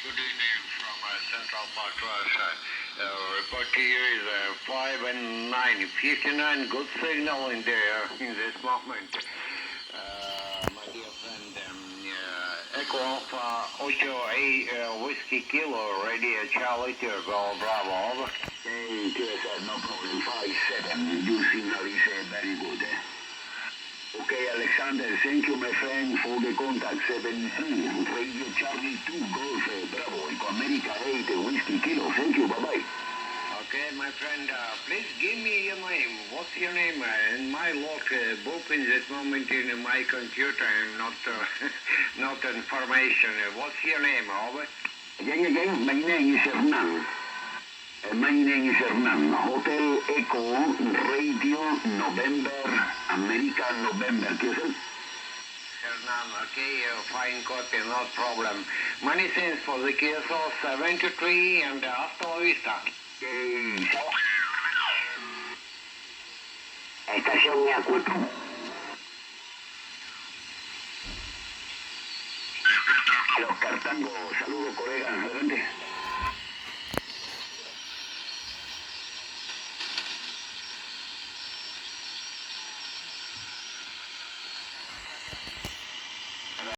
Good evening from Central Park Russia. Report to you is 5 and 9, 59. Good signal in there in this moment. My dear friend, Echo Alpha 8 Whiskey Kilo, ready Charlie to go Bravo. Over. Hey, QSL, no problem. 5-7. You signal is very good. Okay, Alexander, thank you, my friend, for the contact 73. Radio Charlie 2 Golf Bravo, Eco America 8 Whiskey Kilo. Thank you, bye-bye. Okay, my friend, please give me your name. What's your name? In my log book in this moment in my computer, and not not information. What's your name, Over? Again, my name is Hernan. My name is Hernan. Hotel Echo Radio November America November. QSL? Hernan, okay, fine copy, no problem. Many thanks for the QSL 73 and hasta la vista. Estación Mia 4. Los Cartango, saludos colegas, adelante.